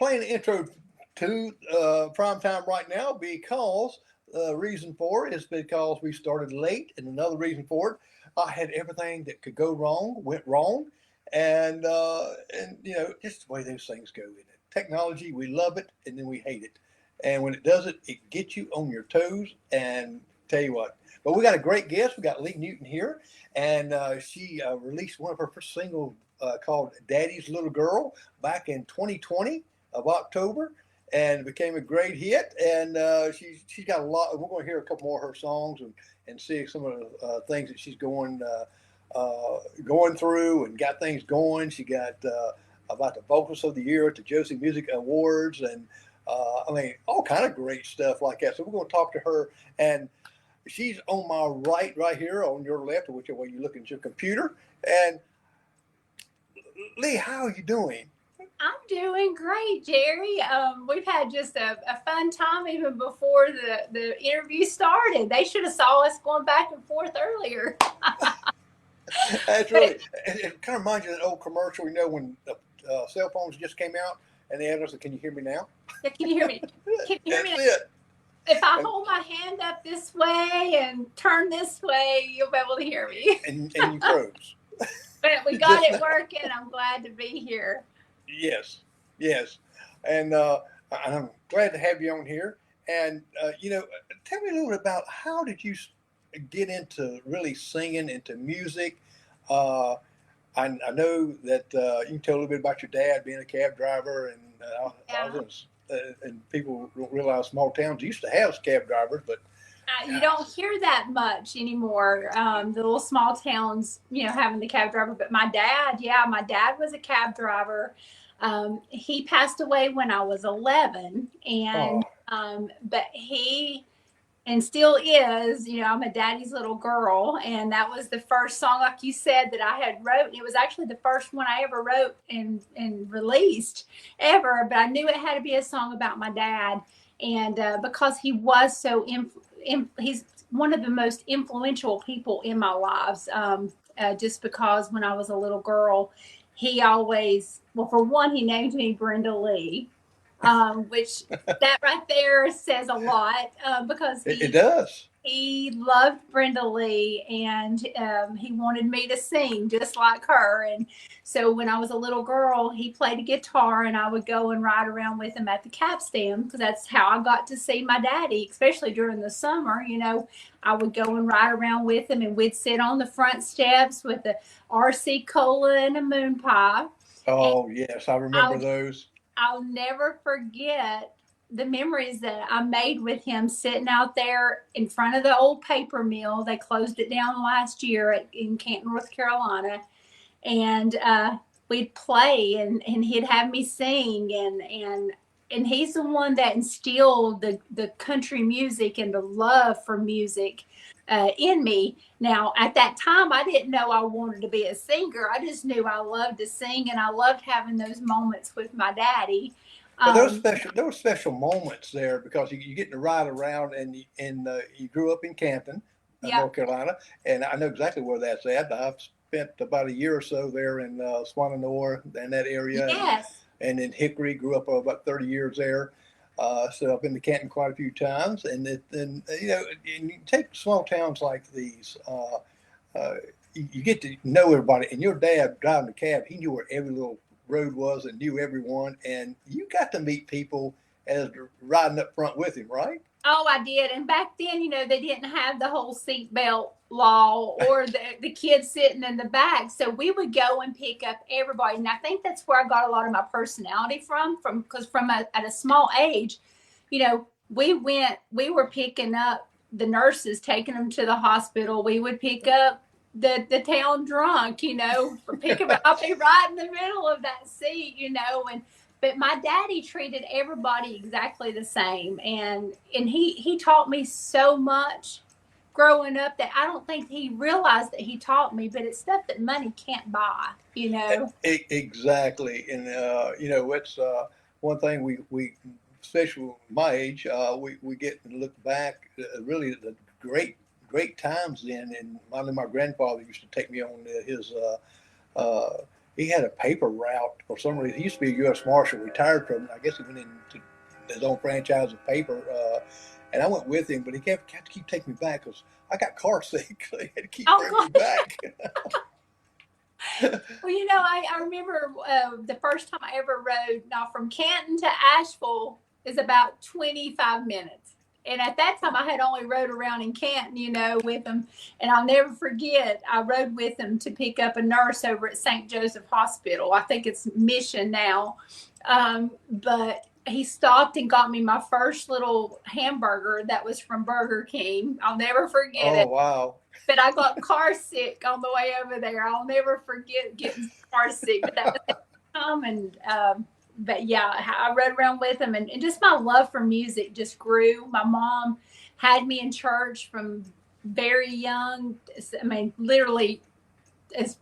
playing the intro to prime time right now because the reason for it is because we started late, and another reason for it, I had everything that could go wrong went wrong, and just the way those things go. In it, technology, we love it and then we hate it, and when it does it, it gets you on your toes. And tell you what, but we got a great guest. We got Lee Newton here, and she released one of her first singles called "Daddy's Little Girl" back in 2020 of October, and became a great hit. And she's got a lot. We're going to hear a couple more of her songs and see some of the things that she's going through and got things going. She got about the Vocals of the Year at the Josie Music Awards, and all kind of great stuff like that. So we're going to talk to her, and she's on my right here, on your left, or whichever way you look at your computer. And Lee, how are you doing? I'm doing great, Jerry. We've had just a fun time even before the interview started. They should have saw us going back and forth earlier. That's really, it kind of reminds you of that old commercial, when cell phones just came out and they had us, can you hear me now? Yeah, can you hear me? Can you hear That's me? it. If I hold my hand up this way and turn this way, you'll be able to hear me. And you froze. But we got it working. I'm glad to be here. Yes. And I'm glad to have you on here. And, tell me a little bit about how did you get into really singing, into music? I know that you can tell a little bit about your dad being a cab driver, and people don't realize small towns used to have cab drivers, but you don't hear that much anymore. The little small towns, having the cab driver. But my dad was a cab driver. He passed away when I was 11, and but he and still is, I'm a daddy's little girl. And that was the first song, like you said, that I had wrote. It was actually the first one I ever wrote and released ever. But I knew it had to be a song about my dad. And because he was so, he's one of the most influential people in my lives. Just because when I was a little girl, he always, well, for one, he named me Brenda Lee. Which that right there says a lot because it does. He loved Brenda Lee, and he wanted me to sing just like her. And so when I was a little girl, he played a guitar, and I would go and ride around with him at the cab stand because that's how I got to see my daddy, especially during the summer. I would go and ride around with him, and we'd sit on the front steps with a RC Cola and a moon pie. Oh, yes, I remember those. I'll never forget the memories that I made with him sitting out there in front of the old paper mill. They closed it down last year in Canton, North Carolina. And we'd play and he'd have me sing. And he's the one that instilled the country music and the love for music in me. Now, at that time, I didn't know I wanted to be a singer. I just knew I loved to sing, and I loved having those moments with my daddy. But there were special moments there because you get to ride around, and you grew up in Canton, North Carolina, and I know exactly where that's at. I've spent about a year or so there in Swananoa and that area. Yes. And in Hickory, grew up about 30 years there. So I've been to Canton quite a few times, and you take small towns like these, you get to know everybody. And your dad driving the cab, he knew where every little road was and knew everyone. And you got to meet people as riding up front with him, right? Oh, I did. And back then, they didn't have the whole seatbelt law or the kids sitting in the back. So we would go and pick up everybody. And I think that's where I got a lot of my personality from because at a small age, we were picking up the nurses, taking them to the hospital. We would pick up the town drunk, pick them up. I'll be right in the middle of that seat, But my daddy treated everybody exactly the same. And he taught me so much growing up that I don't think he realized that he taught me, but it's stuff that money can't buy, Exactly. And, it's one thing we especially my age, we get to look back really the great times then. And I know my grandfather used to take me on he had a paper route for some reason. He used to be a U.S. Marshal, retired from it. I guess he went into his own franchise of paper. And I went with him, but he had to keep taking me back because I got car sick. So he had to keep Oh bringing me God. back. Well, I remember the first time I ever rode. Now from Canton to Asheville is about 25 minutes. And at that time, I had only rode around in Canton, with him. And I'll never forget, I rode with him to pick up a nurse over at St. Joseph Hospital. I think it's Mission now. But he stopped and got me my first little hamburger that was from Burger King. I'll never forget Oh, it. wow. But I got car sick on the way over there. I'll never forget getting car sick. But that was the time. And but yeah, I rode around with him, and just my love for music just grew. My mom had me in church from very young. I mean, literally, as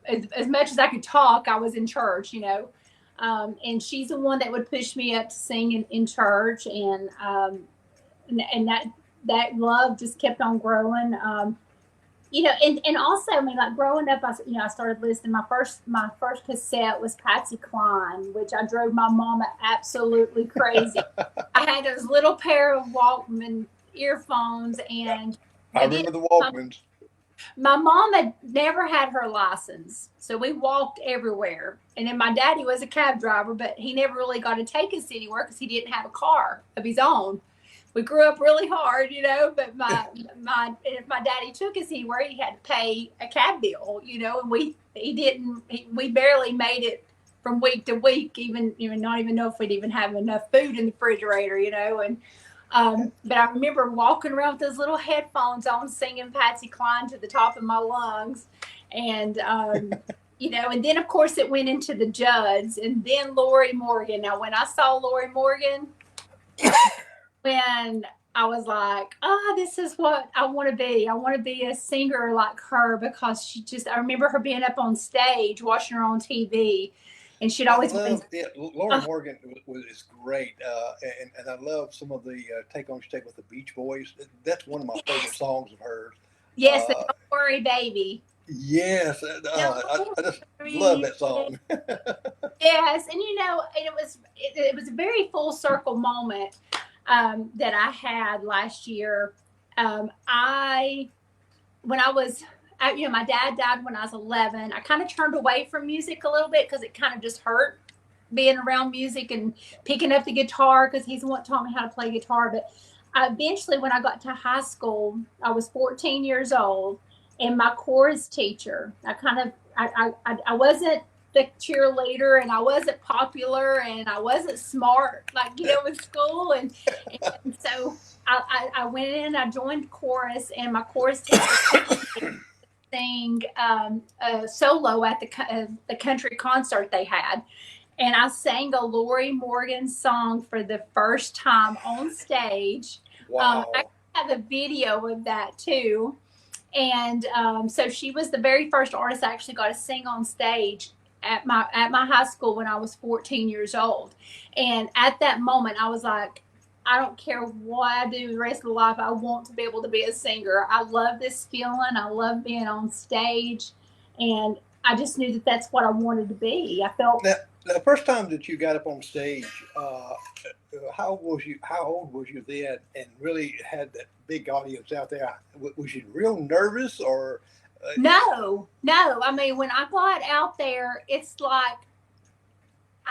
much as I could talk, I was in church. And she's the one that would push me up to sing in church, and that love just kept on growing. And also, I mean, like growing up, I started listening. My first cassette was Patsy Cline, which I drove my mama absolutely crazy. I had those little pair of Walkman earphones, and I remember the Walkmans. My mom had never had her license, so we walked everywhere. And then my daddy was a cab driver, but he never really got to take us anywhere because he didn't have a car of his own. We grew up really hard, but if my daddy took us anywhere, he had to pay a cab bill, and we barely made it from week to week, even not even know if we'd even have enough food in the refrigerator, but I remember walking around with those little headphones on, singing Patsy Cline to the top of my lungs. And, and then of course it went into the Judds, and then Lori Morgan. Now, when I saw Lori Morgan, when I was like, this is what I want to be. I want to be a singer like her, because I remember her being up on stage, watching her on TV. And she'd always Lori Morgan is great, and I love some of the Take On Your Take with the Beach Boys. That's one of my favorite songs of hers. Yes, Don't Worry Baby. Yes, I just love that song. Yes, and it was a very full circle moment that I had last year. My dad died when I was 11. I kind of turned away from music a little bit because it kind of just hurt being around music and picking up the guitar, because he's the one that taught me how to play guitar. But eventually, when I got to high school, I was 14 years old, and my chorus teacher, I wasn't the cheerleader, and I wasn't popular, and I wasn't smart, in school. And so I went in, I joined chorus, and my chorus teacher sing a solo at the country concert they had. And I sang a Lori Morgan song for the first time on stage. Wow. I have a video of that too. And so she was the very first artist I actually got to sing on stage at my high school when I was 14 years old. And at that moment, I was like, I don't care what I do the rest of the life. I want to be able to be a singer. I love this feeling. I love being on stage. And I just knew that that's what I wanted to be. I felt... Now, the first time that you got up on stage, how old was you then, and really had that big audience out there? Was you real nervous, or? No. I mean, when I got out there, it's like,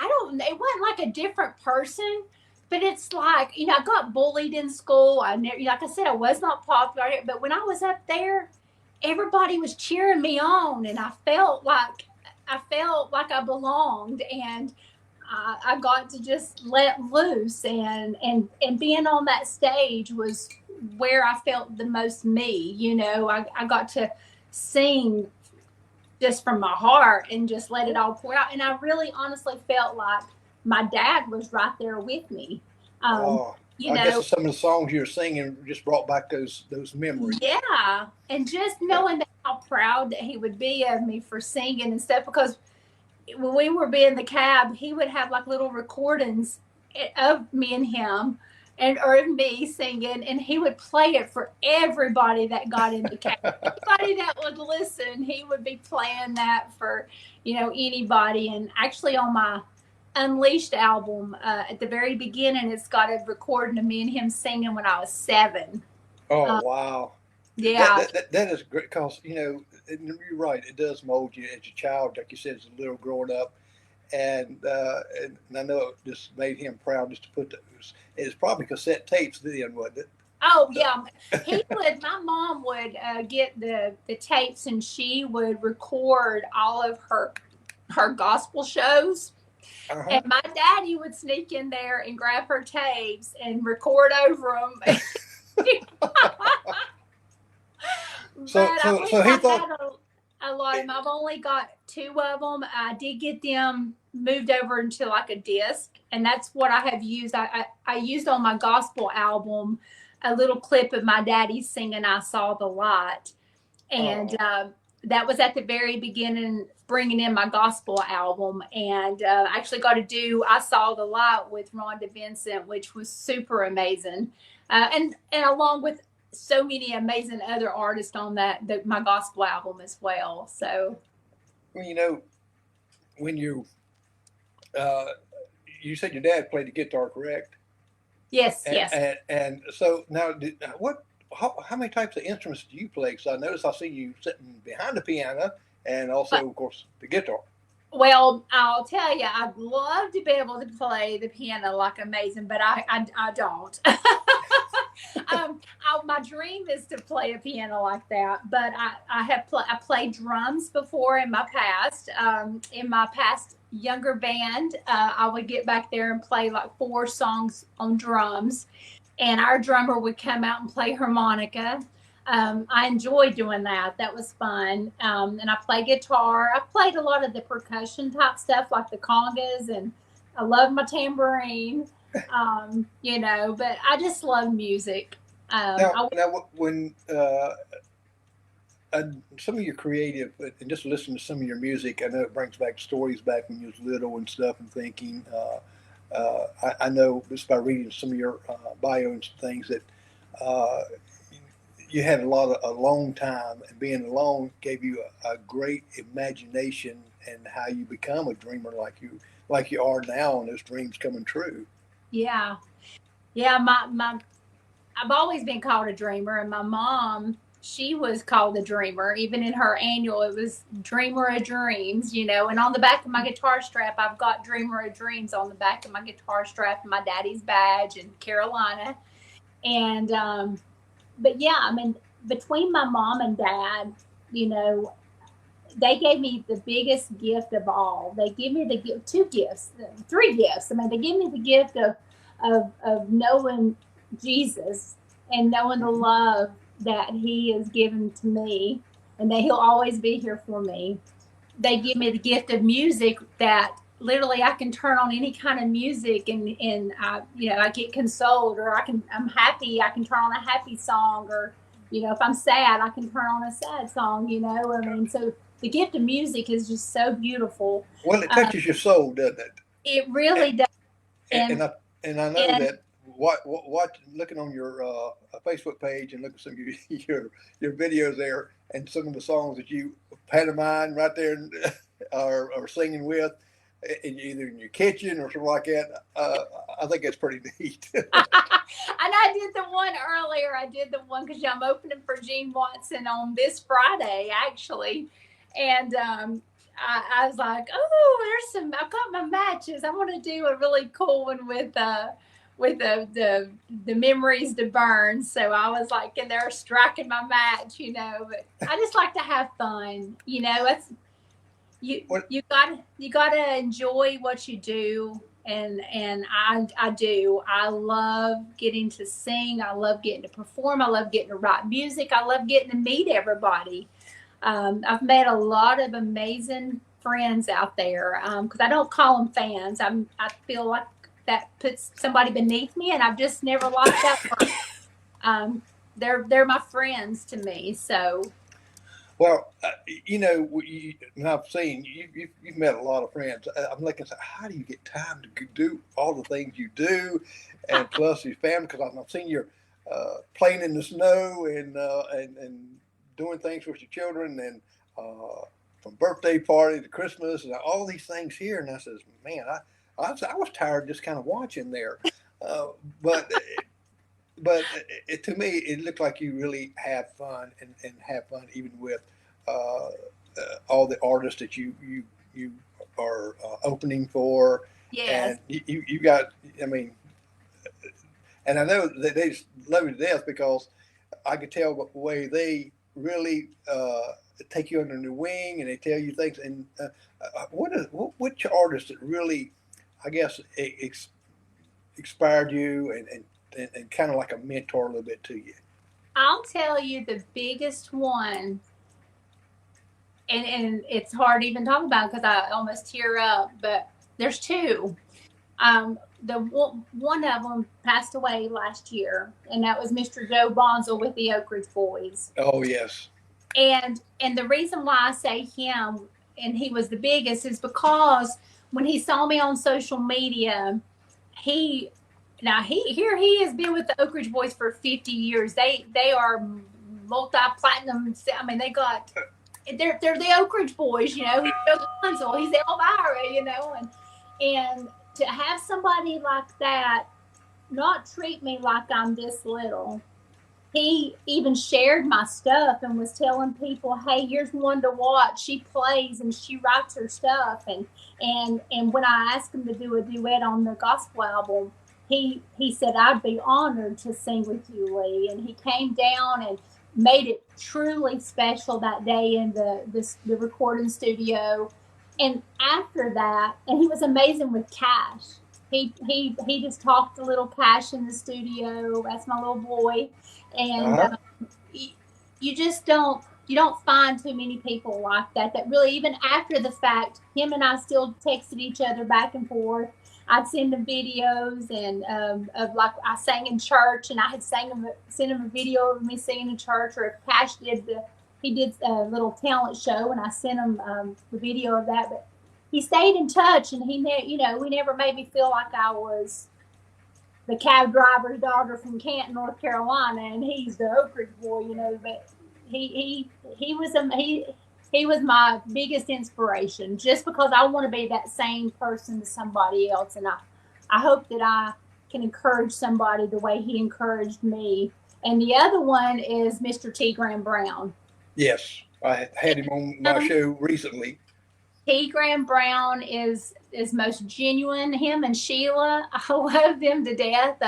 it wasn't like a different person. But it's like, I got bullied in school. Like I said, I was not popular. But when I was up there, everybody was cheering me on, and I felt like I belonged, and I got to just let loose. And being on that stage was where I felt the most me. I got to sing just from my heart and just let it all pour out. And I really honestly felt like my dad was right there with me. I guess some of the songs you were singing just brought back those memories. Yeah, and just knowing how proud that he would be of me for singing and stuff, because when we were being the cab, he would have like little recordings of me and him, and or me singing, and he would play it for everybody that got in the cab. Anybody that would listen, he would be playing that for, anybody. And actually on my Unleashed album, at the very beginning, it's got a recording of me and him singing when I was 7. Oh, wow. Yeah. That is great because, you're right. It does mold you as a child, like you said, as a little growing up. And I know it just made him proud just to put those. It's probably cassette tapes then, wasn't it? Oh yeah, my mom would get the tapes, and she would record all of her gospel shows. Uh-huh. And my daddy would sneak in there and grab her tapes and record over them. So he thought a lot of them. I've only got 2 of them. I did get them moved over into like a disc, and that's what I have used. I used on my gospel album a little clip of my daddy singing "I Saw the Light," and that was at the very beginning, bringing in my gospel album. And I actually got to do "I Saw the Light" with Rhonda Vincent, which was super amazing, and along with so many amazing other artists on my gospel album as well. So, when you said your dad played the guitar, correct? Yes, yes. And so now, how many types of instruments do you play? Because I noticed I see you sitting behind the piano and also, of course, the guitar. Well, I'll tell you, I'd love to be able to play the piano like amazing, but I don't. My dream is to play a piano like that, but I played drums before in my past. In my past younger band, I would get back there and play like 4 songs on drums, and our drummer would come out and play harmonica. I enjoyed doing that. That was fun. And I play guitar. I played a lot of the percussion type stuff like the congas, and I love my tambourine, but I just love music. Now, when some of your creative, and just listen to some of your music, I know it brings back stories back when you was little and stuff, and thinking, I know just by reading some of your bio and things that you had a long time, and being alone gave you a great imagination and how you become a dreamer like you are now, and those dreams coming true. Yeah. I've always been called a dreamer, and my mom, she was called a dreamer. Even in her annual, it was Dreamer of Dreams, and on the back of my guitar strap, I've got Dreamer of Dreams on the back of my guitar strap, and my daddy's badge in Carolina. And, but yeah, I mean, between my mom and dad, they gave me the biggest gift of all. They give me the 2 gifts, 3 gifts. I mean, they give me the gift of knowing Jesus and knowing the love that he has given to me, and that he'll always be here for me. They give me the gift of music that literally I can turn on any kind of music, and I get consoled, or I'm happy, I can turn on a happy song, or if I'm sad, I can turn on a sad song. I mean, so the gift of music is just so beautiful. Well, it touches your soul, doesn't it? It really does. And I know that what looking on your Facebook page and looking at some of your videos there, and some of the songs that you pantomime right there are singing with, either in your kitchen or something like that. I think that's pretty neat. And I did the one earlier. I did the one because I'm opening for Gene Watson on this Friday, actually. And I was like, I've got my matches. I want to do a really cool one with the memories to burn. So I was like in there striking my match, but I just like to have fun. It's you gotta enjoy what you do, and I do. I love getting to sing. I love getting to perform. I love getting to write music. I love getting to meet everybody. I've met a lot of amazing friends out there, because I don't call them fans. I feel like that puts somebody beneath me, and I've just never liked that. They're my friends to me. So Well, and I've seen you've met a lot of friends. I'm looking at how do you get time to do all the things you do, and plus your family. Because I've seen you playing in the snow and doing things with your children, and from birthday party to Christmas and all these things here. And I says, man, I was tired just kind of watching there, uh, but to me, it looked like you really have fun and have fun even with uh, all the artists that you are opening for, Yes. and you got. I mean, and I know that they just love you to death because I could tell the way they really take you under their wing and they tell you things. And which artist that really, I guess, inspired you and kind of like a mentor a little bit to you? I'll tell you the biggest one, and it's hard to even talk about because I almost tear up, but there's two. The one of them passed away last year, and that was Mr. Joe Bonzel with the Oak Ridge Boys. Oh yes. And the reason why I say him and he was the biggest is because when he saw me on social media, he he has been with the Oak Ridge Boys for 50 years. They are multi-platinum. I mean, they're the Oak Ridge Boys. You know, he's Joe Bonzel, he's Elvira. You know, and to have somebody like that not treat me like I'm this little. He even shared my stuff and was telling people, "Hey, here's one to watch. She plays and she writes her stuff." And when I asked him to do a duet on the gospel album, he said I'd be honored to sing with you, Lee. And he came down and made it truly special that day in the recording studio. And after that, and he was amazing with Cash. He just talked to little Cash in the studio. That's my little boy, and Uh-huh. you just don't find too many people like that really, even after the fact, him and I still texted each other back and forth. I'd send him videos and of like I sang in church, and I had sent him a video of me singing in church, or if Cash he did a little talent show, and I sent him the video of that. But he stayed in touch, and we never made me feel like I was the cab driver's daughter from Canton, North Carolina, and he's the Oak Ridge boy, But he was he was my biggest inspiration, just because I want to be that same person to somebody else, and I hope that I can encourage somebody the way he encouraged me. And the other one is Mr. T. Graham Brown. Yes, I had him on my Um, show recently. T. Graham Brown is most genuine. Him and Sheila, I love them to death.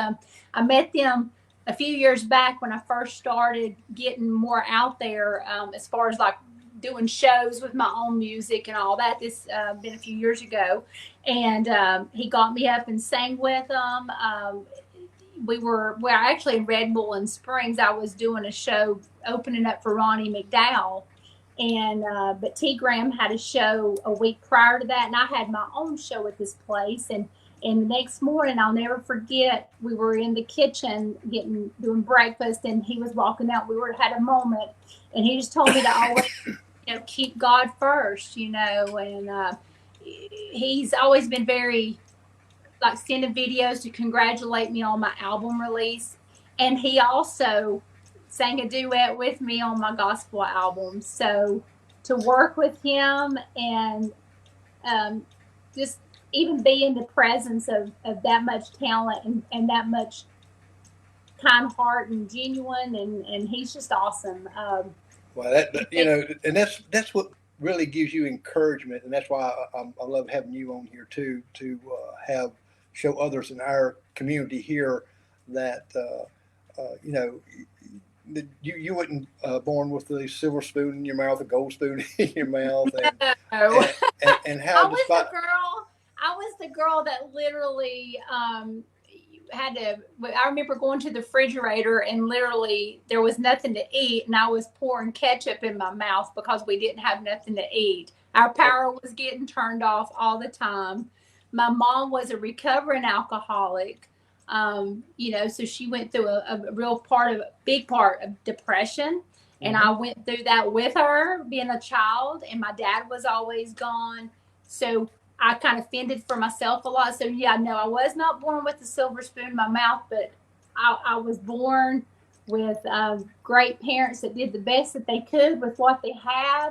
I met them a few years back when I first started getting more out there, as far as like doing shows with my own music and all that. This been a few years ago, and he got me up and sang with them. We're actually in Red Bull in Springs. I was doing a show opening up for Ronnie McDowell, and but T. Graham had a show a week prior to that, and I had my own show at this place. And the next morning, I'll never forget, we were in the kitchen doing breakfast, and he was walking out. Had a moment, and he just told me to always, keep God first, and he's always been very like sending videos to congratulate me on my album release, and he also sang a duet with me on my gospel album. So to work with him and just even be in the presence of that much talent and that much kind heart and genuine, and he's just awesome. Well, and that's what really gives you encouragement, and that's why I love having you on here too, to have show others in our community here that you know you weren't born with the silver spoon in your mouth, a gold spoon in your mouth, No. and how despite I was the girl that literally had to. I remember going to the refrigerator and literally there was nothing to eat, and I was pouring ketchup in my mouth because we didn't have nothing to eat. Our power was getting turned off all the time. My mom was a recovering alcoholic, so she went through a big part of depression. And I went through that with her being a child, and my dad was always gone. So I kind of fended for myself a lot. So yeah, no, I was not born with a silver spoon in my mouth, but I was born with great parents that did the best that they could with what they had.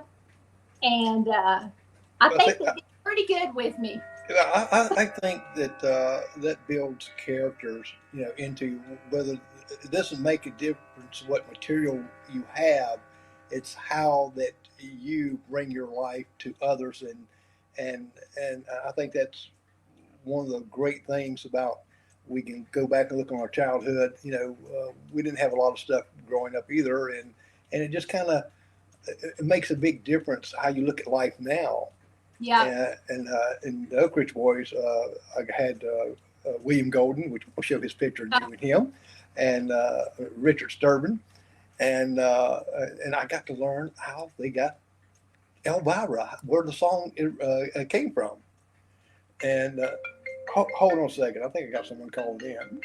And I think they did pretty good with me. I think that that builds characters, into whether it doesn't make a difference what material you have. It's how that you bring your life to others, and I think that's one of the great things about we can go back and look on our childhood. We didn't have a lot of stuff growing up either, and it just kind of it makes a big difference how you look at life now. Yeah. And the Oak Ridge Boys, I had William Golden, which will show his picture of you and him, and Richard Sturban, and I got to learn how they got Elvira, where the song came from. And hold on a second, I think I got someone calling in.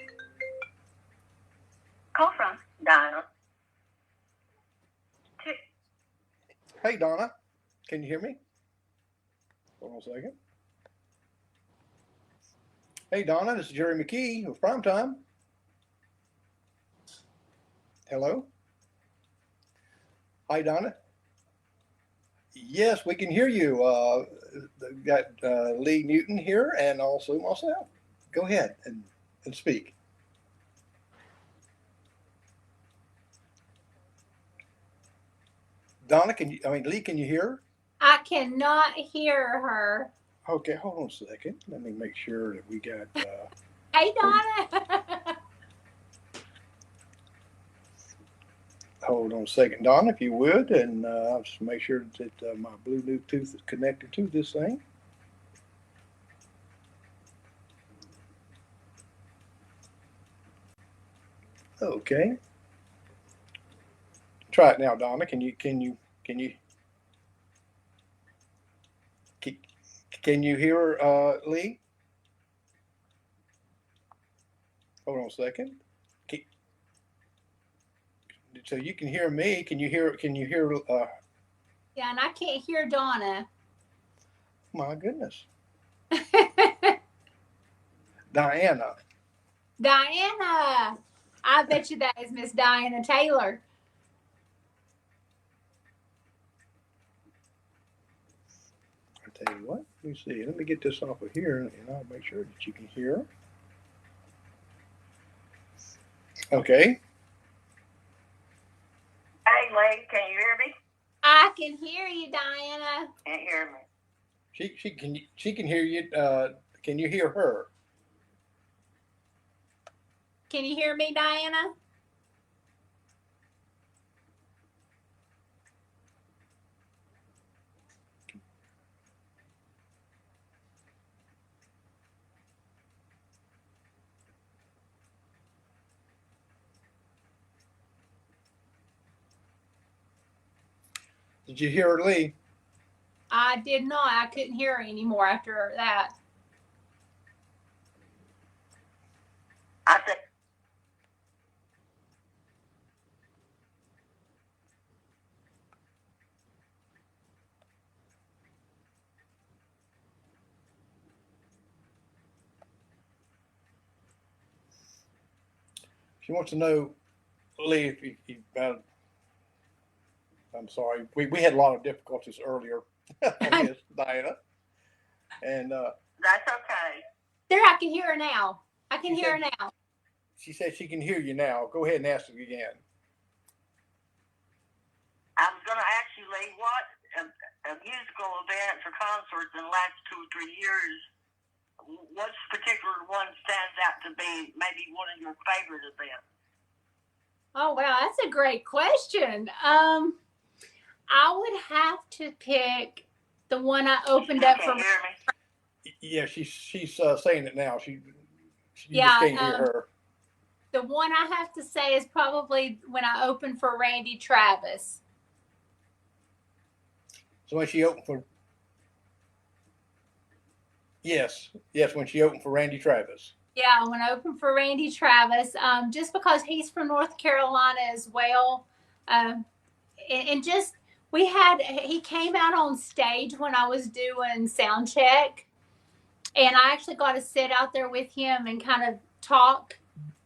Call from Donna. Hey Donna, can you hear me? Hold on a second. Hey Donna, this is Jerry McKee of Primetime. Hello? Hi Donna. Yes, we can hear you. Got Lee Newton here and also myself. Go ahead and speak. Donna, Lee, can you hear her? I cannot hear her. Okay, hold on a second. Let me make sure that we got. Hey, Donna. Hold on a second, Donna, if you would, and just make sure that my Bluetooth is connected to this thing. Okay. Try it now, Donna. Can you hear Lee? Hold on a second. So you can hear me. Can you hear? Yeah, and I can't hear Donna. My goodness. Diana. Diana. I bet you that is Miss Diana Taylor. I tell you what. Let me see. Let me get this off of here, and I'll make sure that you can hear. Okay. Hey, Lee, can you hear me? I can hear you, Diana. Can't hear me. She can hear you. Can you hear her? Can you hear me, Diana? Did you hear her, Lee? I did not. I couldn't hear her anymore after that. I said, She wants to know, Lee, if you I'm sorry. We had a lot of difficulties earlier on this, Diana. And that's okay. There, I can hear her now. I can hear her now. She said she can hear you now. Go ahead and ask it again. I was going to ask you, Lee, what a musical events or concerts in the last 2 or 3 years, which particular one stands out to be maybe one of your favorite events? Oh, wow. That's a great question. I would have to pick the one I opened up for. Can you hear me? Yeah, she's saying it now. You Yeah, just can't hear her. The one I have to say is probably when I opened for Randy Travis. So when she opened for, yes, when she opened for Randy Travis. Yeah, when I opened for Randy Travis, just because he's from North Carolina as well. and just he came out on stage when I was doing sound check, and I actually got to sit out there with him and kind of tell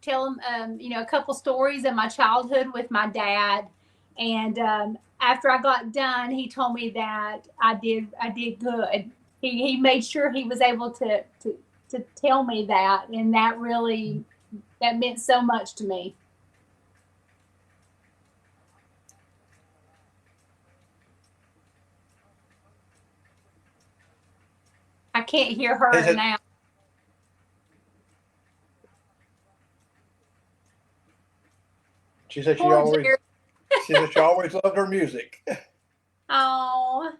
him, a couple stories of my childhood with my dad. And after I got done, he told me that I did good. He made sure he was able to tell me that, and that meant so much to me. I can't hear her now. She said she always loved her music. Oh,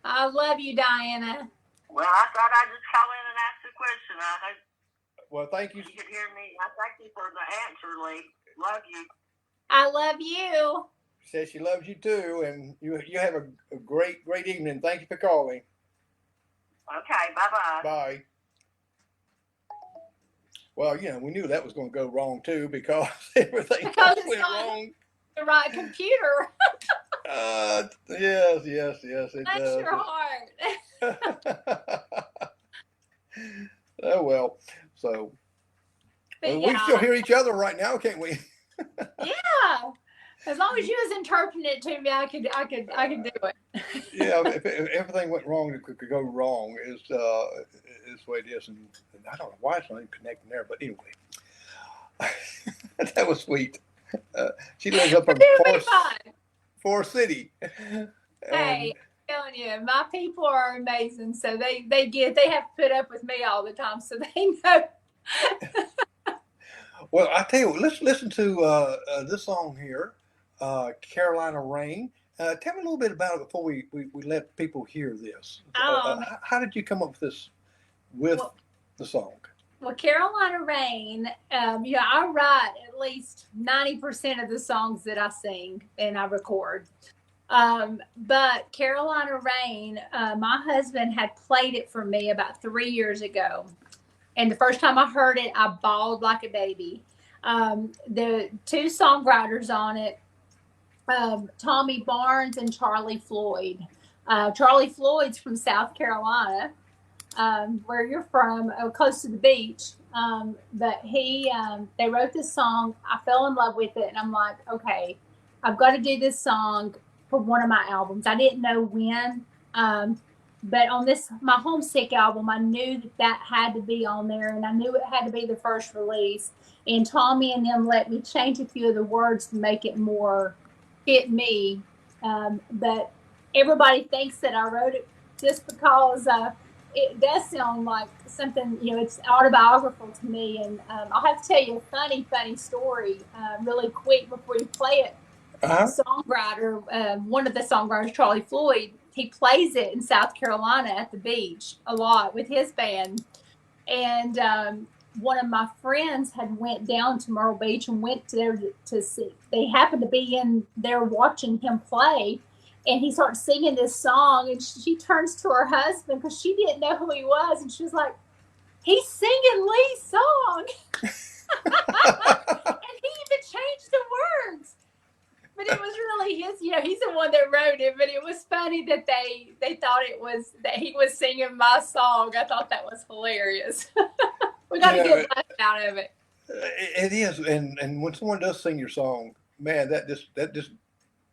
I love you, Diana. Well, I thought I'd just call in and ask the question. I hope well, thank you. You could hear me. I thank you for the answer, Lee. Love you. I love you. She says she loves you too, and you have a great evening. Thank you for calling. Okay, bye-bye. Bye. Well, we knew that was going to go wrong too because everything went wrong. The right computer. Yes, it Bless does. your heart. Oh well, so we still hear each other right now, can't we? Yeah, as long as you was interpreting it to me, I could do it. Yeah, if everything went wrong, it could go wrong. Is the way it is, and I don't know why it's not even connecting there. But anyway, that was sweet. She lives up in Forest City. Hey, I'm telling you, my people are amazing. So they have to put up with me all the time, so they know. Well, I tell you what, let's listen to this song here, Carolina Rain. Tell me a little bit about it before we let people hear this. How did you come up with this the song? Well, Carolina Rain, I write at least 90% of the songs that I sing and I record. But Carolina Rain, my husband had played it for me about 3 years ago. And the first time I heard it, I bawled like a baby. The two songwriters on it, Tommy Barnes and Charlie Floyd. Charlie Floyd's from South Carolina, where you're from, close to the beach. But they wrote this song. I fell in love with it, and I'm like, okay, I've got to do this song for one of my albums. I didn't know when, but on my Homesick album, I knew that had to be on there, and I knew it had to be the first release. And Tommy and them let me change a few of the words to make it more fit me. But everybody thinks that I wrote it just because it does sound like something, it's autobiographical to me. And I'll have to tell you a funny story really quick before you play it. Songwriter, one of the songwriters, Charlie Floyd, he plays it in South Carolina at the beach a lot with his band. And one of my friends had went down to Myrtle Beach and went there to see. They happened to be in there watching him play, and he starts singing this song, and she turns to her husband because she didn't know who he was, and she was like, he's singing Lee's song. And he even changed the words. But it was really his, he's the one that wrote it, but it was funny that they thought that he was singing my song. I thought that was hilarious. We got to get life out of it. It is, and when someone does sing your song, man, that just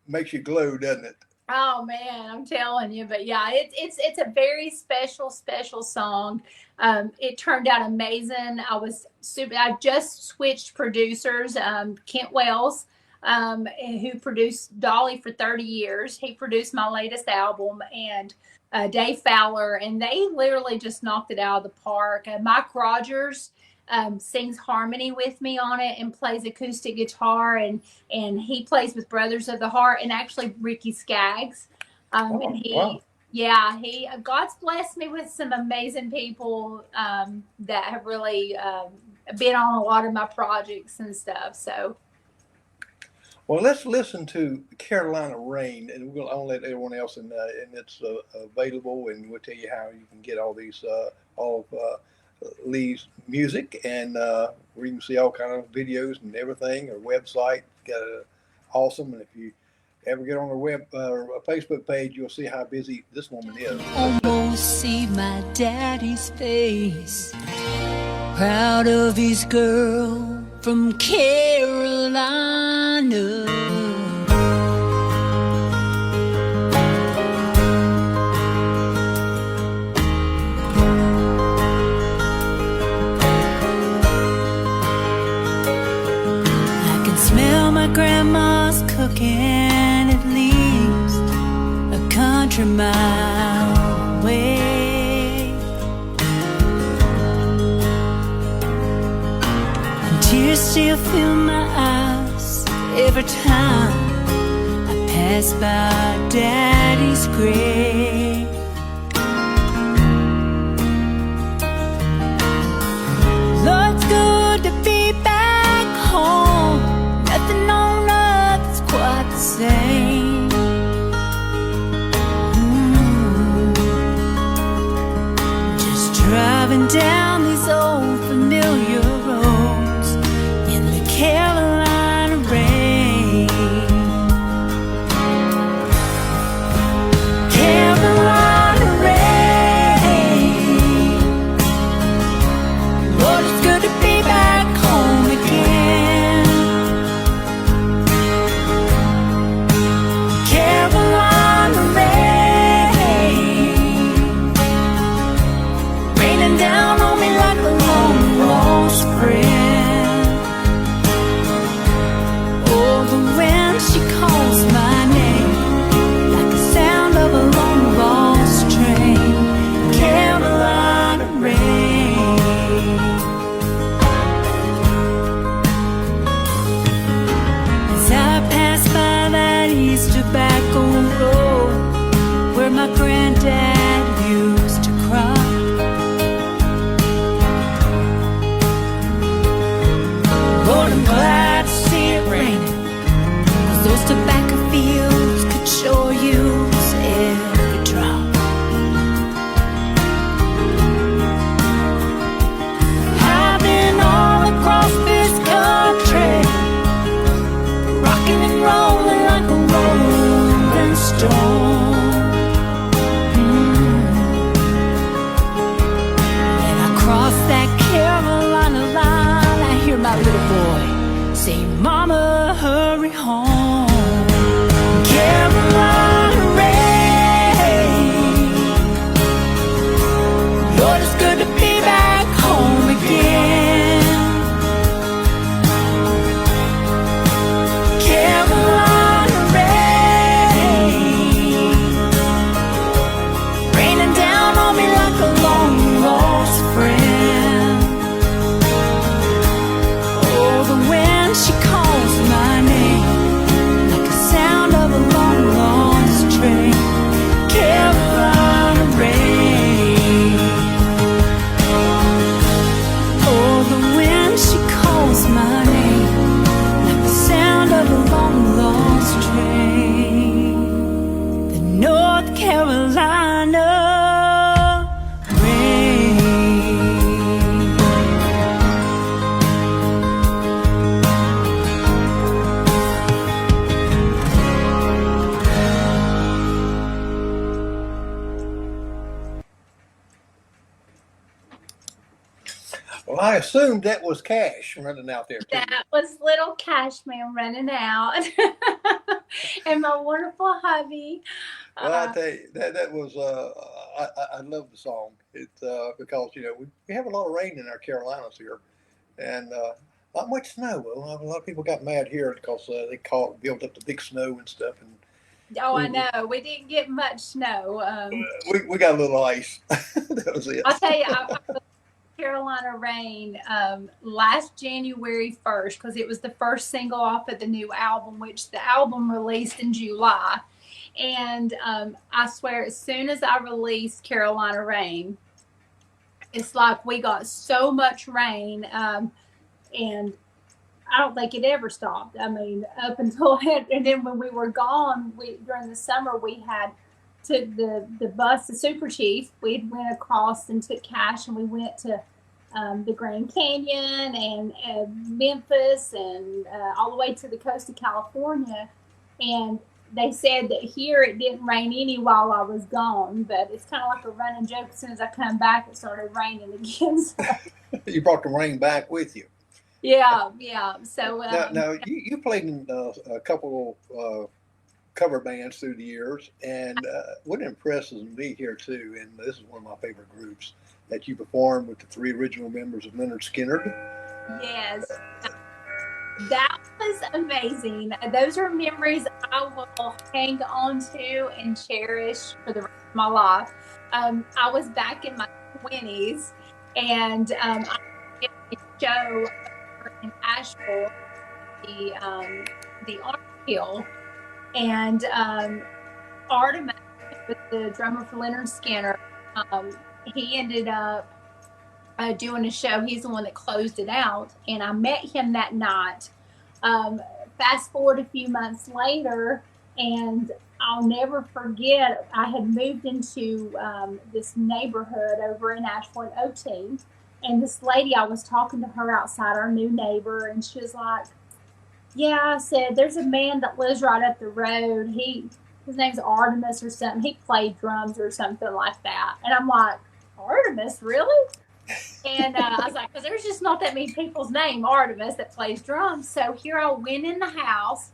makes you glow, doesn't it? Oh man, I'm telling you. But yeah, it's a very special song. It turned out amazing. I just switched producers. Kent Wells, who produced Dolly for 30 years. He produced my latest album, and Dave Fowler, and they literally just knocked it out of the park. Mike Rogers sings harmony with me on it and plays acoustic guitar, and he plays with Brothers of the Heart and actually Ricky Skaggs. Wow. Yeah, God's blessed me with some amazing people that have really been on a lot of my projects and stuff. So. Well, let's listen to Carolina Rain, and I'll let everyone else and it's available, and we'll tell you how you can get all these all of Lee's music, and where you can see all kind of videos and everything. Our website got awesome, and if you ever get on her Facebook page, you'll see how busy this woman is. Almost see my daddy's face, proud of his girl from Carolina. I can smell my grandma's cooking at least a country mile away. And tears still fill my eyes every time I pass by Daddy's grave. Lord, it's good to be back home. Nothing on earth's quite the same. Just driving down these old familiar roads in the Carolina rain. Carolina rain. Lord, it's good to be back home again. Carolina rain, raining down on me like a long lost friend. Oh, the wind, she calls my name like the sound of a long lost train. Carolina rain. As I pass by that East Tobacco Road where my granddad used to cry, Lord, I'm glad to see it raining, 'cause those tobacco fields could sure use every drop. I've been all across this country, rocking and rolling like a rolling stone. When I cross that Carolina line, I hear my little boy say, Mama, hurry home. Carolina rain. Lord, it's good to be back home again. Carolina rain, raining down on me like a long lost friend. Oh, the wind, she calls my name like the sound of a long lost train. Carolina rain. Oh, the wind, she calls my name like the sound of a long lost train. The North Carolina rain. Well, I assumed that was Cash running out there too. That was little Cash Man running out. And my wonderful hubby. Well, I tell you, that was I love the song. It's because we have a lot of rain in our Carolinas here, and not much snow. A lot of people got mad here because they built up the big snow and stuff, and Oh, I know. We didn't get much snow. we got a little ice. That was it. I'll tell you, I was Carolina Rain last January 1st, because it was the first single off of the new album, which the album released in July. And I swear, as soon as I released Carolina Rain, it's like we got so much rain, and I don't think it ever stopped. I mean, up until and then when we were gone, during the summer we took the bus, the Super Chief. We went across and took Cash, and we went to the Grand Canyon and Memphis and all the way to the coast of California. And they said that here it didn't rain any while I was gone, but it's kind of like a running joke. As soon as I come back, it started raining again. So, You brought the rain back with you. yeah. So Now you played in a couple cover bands through the years, and what impresses me here too, and this is one of my favorite groups, that you performed with the 3 original members of Leonard Skinner. yes, that was amazing. Those are memories I will hang on to and cherish for the rest of my life. I was back in my 20s, and I did a show in Asheville, the Orange Hill, and Artemis, with the drummer for Leonard Skinner, he ended up doing a show. He's the one that closed it out, and I met him that night. Fast forward a few months later, and I'll never forget, I had moved into this neighborhood over in Asheville, OT, and this lady, I was talking to her outside, our new neighbor, and she was like, yeah, I said, there's a man that lives right up the road. His name's Artemis or something. He played drums or something like that. And I'm like, Artemis, really? And I was like, because there's just not that many people's name, Artemis, that plays drums. So here I went in the house,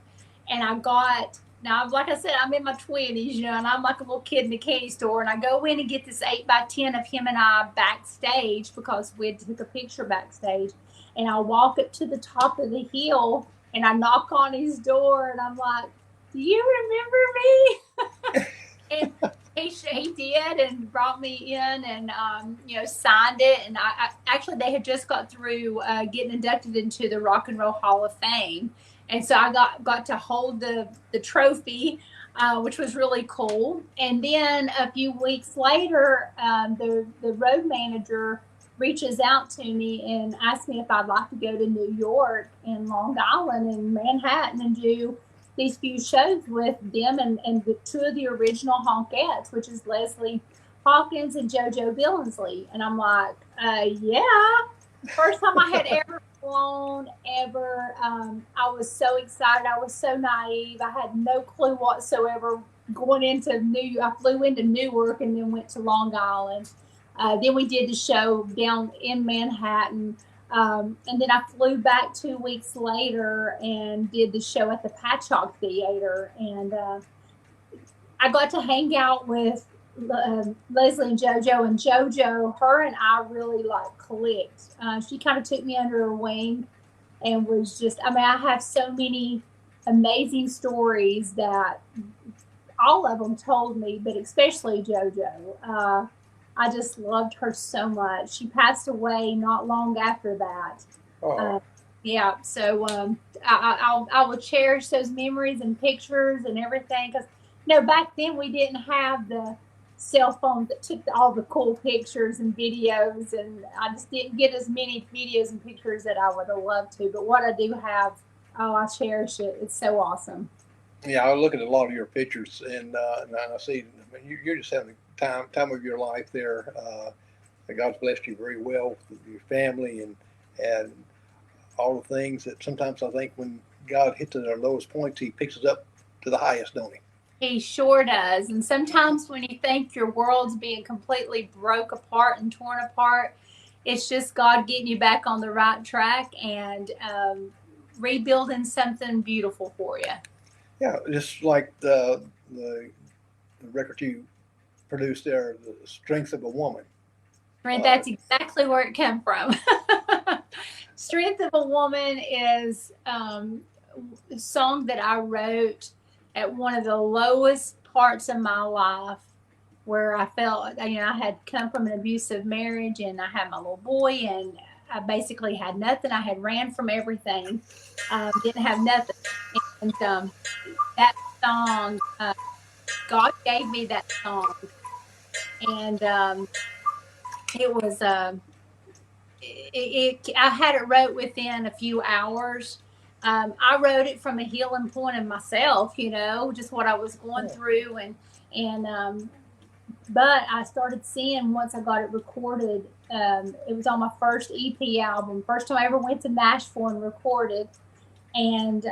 and I got, now, like I said, I'm in my 20s, and I'm like a little kid in a candy store. And I go in and get this 8x10 of him and I backstage, because we took a picture backstage. And I walk up to the top of the hill, and I knock on his door, and I'm like, do you remember me? And he did, and brought me in, and signed it. And I actually, they had just got through getting inducted into the Rock and Roll Hall of Fame, and so I got to hold the trophy, which was really cool. And then a few weeks later, the road manager reaches out to me and asks me if I'd like to go to New York and Long Island and Manhattan and do these few shows with them and the 2 of the original Honkettes, which is Leslie Hawkins and JoJo Billingsley. And I'm like, yeah. First time I had ever flown, ever. I was so excited. I was so naive. I had no clue whatsoever going into I flew into Newark and then went to Long Island. Then we did the show down in Manhattan. And then I flew back 2 weeks later and did the show at the Patchogue Theater. And I got to hang out with Leslie and JoJo. And JoJo, her and I really clicked. She kind of took me under her wing and was just, I have so many amazing stories that all of them told me, but especially JoJo. I just loved her so much. She passed away not long after that. Oh. Yeah, so I will cherish those memories and pictures and everything, because back then we didn't have the cell phones that took all the cool pictures and videos, and I just didn't get as many videos and pictures that I would have loved to. But what I do have, I cherish it. It's so awesome. Yeah, I look at a lot of your pictures, and I see, you're just having the time of your life there. God's blessed you very well with your family and all the things that sometimes I think when God hits at our lowest points, He picks us up to the highest, don't He? He sure does. And sometimes when you think your world's being completely broke apart and torn apart, it's just God getting you back on the right track and rebuilding something beautiful for you. Yeah, just like the record you produced there, The Strength of a Woman. Right, that's exactly where it came from. Strength of a Woman is a song that I wrote at one of the lowest parts of my life, where I felt, I had come from an abusive marriage, and I had my little boy, and I basically had nothing. I had ran from everything, didn't have nothing. And that song, God gave me that song, and it was I had it wrote within a few hours. I wrote it from a healing point of myself, just what I was going through, and but I started seeing, once I got it recorded, it was on my first EP album, first time I ever went to Nashville and recorded. and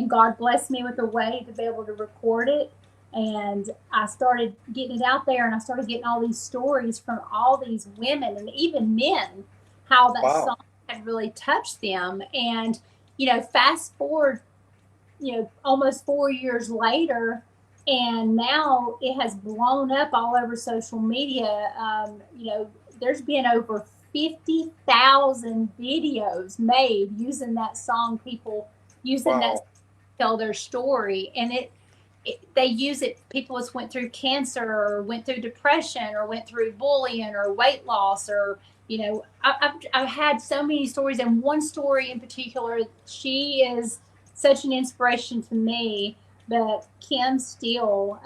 God blessed me with a way to be able to record it. And I started getting it out there, and I started getting all these stories from all these women and even men, how that Wow. song had really touched them. And, you know, fast forward, you know, almost 4 years later, and now it has blown up all over social media. You know, there's been over 50,000 videos made using that song, people using that Wow. to tell their story. And they use it, people that's went through cancer or went through depression or went through bullying or weight loss, or, you know, I've had so many stories. And one story in particular, she is such an inspiration to me. But Kim Steele,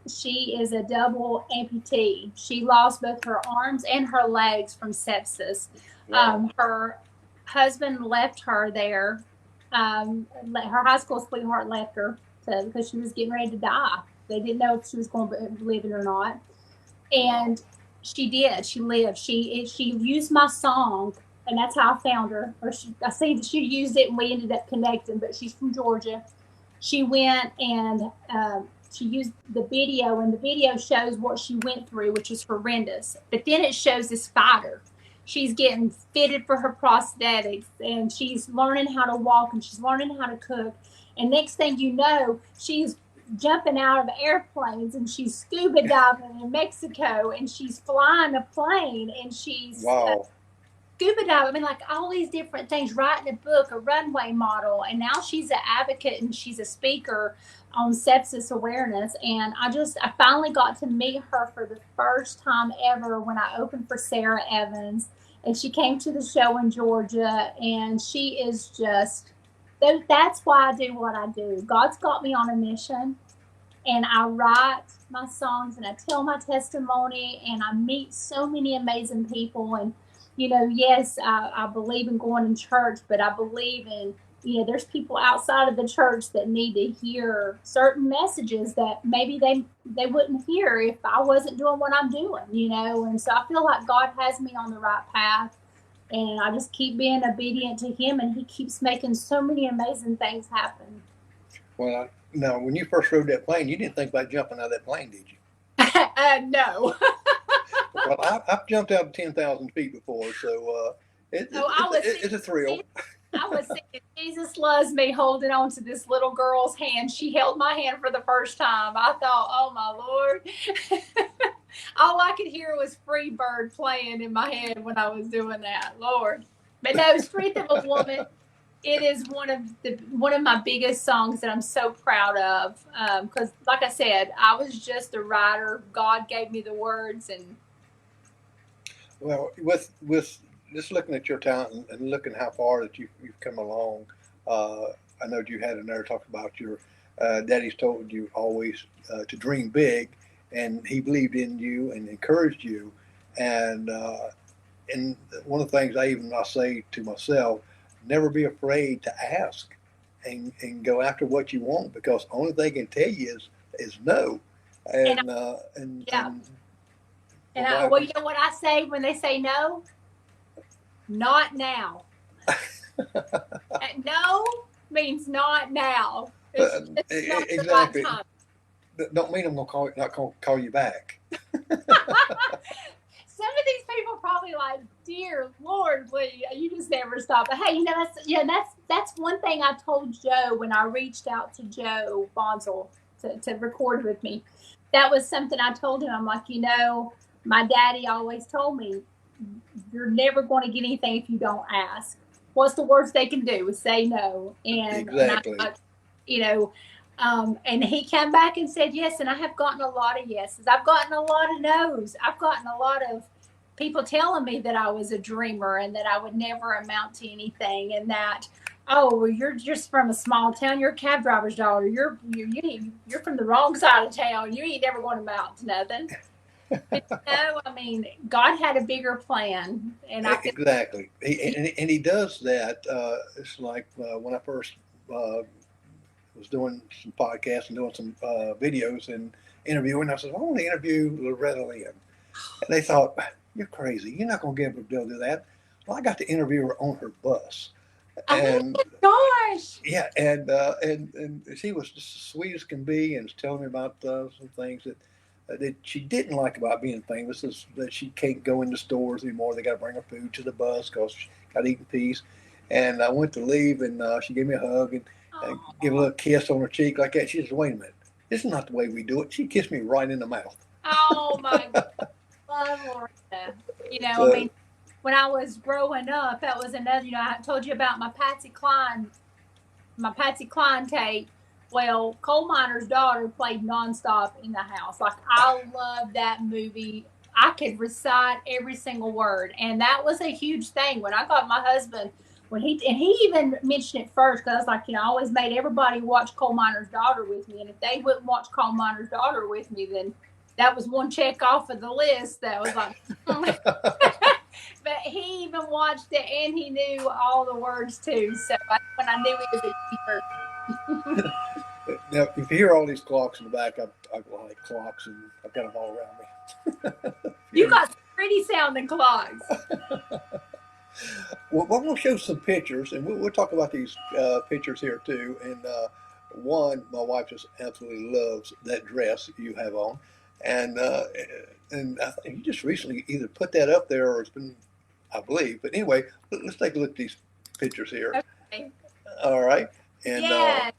she is a double amputee. She lost both her arms and her legs from sepsis. Wow. Her husband left her there. Her high school sweetheart left her because she was getting ready to die. They didn't know if she was going to be living or not. And she did. She lived. She used my song, and that's how I found her. Or I see that she used it, and we ended up connecting. But she's from Georgia. She went and she used the video, and the video shows what she went through, which is horrendous. But then it shows this fighter. She's getting fitted for her prosthetics, and she's learning how to walk, and she's learning how to cook. And next thing you know, she's jumping out of airplanes, and she's scuba diving in Mexico, and she's flying a plane, and she's Wow. scuba diving. I mean, like all these different things, writing a book, a runway model, and now she's an advocate and she's a speaker on sepsis awareness. And I finally got to meet her for the first time ever when I opened for Sarah Evans, and she came to the show in Georgia, and she is just, that's why I do what I do. God's got me on a mission, and I write my songs and I tell my testimony, and I meet so many amazing people. And you know, yes, I believe in going in church, but I believe in, you know, there's people outside of the church that need to hear certain messages that maybe they wouldn't hear if I wasn't doing what I'm doing, you know. And so I feel like God has me on the right path, and I just keep being obedient to Him, and He keeps making so many amazing things happen. Well, now, when you first rode that plane, you didn't think about jumping out of that plane, did you? No. Well, I've jumped out of 10,000 feet before, so it's a thrill. I was singing Jesus Loves Me, holding on to this little girl's hand. She held my hand for the first time. I thought, oh my Lord. All I could hear was Freebird playing in my head when I was doing that, Lord. But no, Strength of a Woman, it is one of my biggest songs that I'm so proud of. Because like I said, I was just a writer. God gave me the words. And Well, with just looking at your talent and looking how far that you've come along, I know you had in there talk about your daddy's told you always to dream big, and he believed in you and encouraged you. And one of the things I say to myself, never be afraid to ask and go after what you want, because the only thing they can tell you is no. Well, you know what I say when they say no? Not now. No means not now. It's not exactly. the right time. Don't mean I'm not gonna call you back. Some of these people probably like, dear Lord, Lee, you just never stop. But hey, you know, that's one thing I told Joe when I reached out to Joe Bonsall to record with me. That was something I told him. I'm like, you know, my daddy always told me, you're never going to get anything if you don't ask. What's the worst they can do is say no. And, exactly. And you know, and he came back and said yes, and I have gotten a lot of yeses. I've gotten a lot of no's. I've gotten a lot of people telling me that I was a dreamer and that I would never amount to anything, and that, oh, well, you're just from a small town. You're a cab driver's daughter. You're from the wrong side of town. You ain't never going to amount to nothing. But no, I mean, God had a bigger plan, and exactly. He does that. It's like when I first was doing some podcasts and doing some videos and interviewing. I said, I want to interview Loretta Lynn, and they thought, you're crazy. You're not going to be able to do that. Well, I got to interview her on her bus. And gosh. yeah, and she was just as sweet as can be, and was telling me about some things that she didn't like about being famous is that she can't go into stores anymore. They got to bring her food to the bus because she got to eat in peace. And I went to leave, and she gave me a hug and give a little kiss on her cheek like that. She said, "Wait a minute, this is not the way we do it." She kissed me right in the mouth. Oh my God. Love Loretta. You know, I So, mean, when I was growing up, that was another, you know, I told you about my Patsy Cline tape. Well, Coal Miner's Daughter played nonstop in the house. Like, I love that movie. I could recite every single word. And that was a huge thing. When I got my husband, he even mentioned it first, because I was like, you know, I always made everybody watch Coal Miner's Daughter with me. And if they wouldn't watch Coal Miner's Daughter with me, then that was one check off of the list. That was like, but he even watched it and he knew all the words too. So that's when I knew he was a keeper. now, if you hear all these clocks in the back, I like clocks, and I've got them all around me. You got some pretty sounding clocks. Well, I'm going to show some pictures, and we'll talk about these pictures here too. And one, my wife just absolutely loves that dress you have on, and I think you just recently either put that up there or it's been, I believe. But anyway, let's take a look at these pictures here. Okay. All right, and Yeah.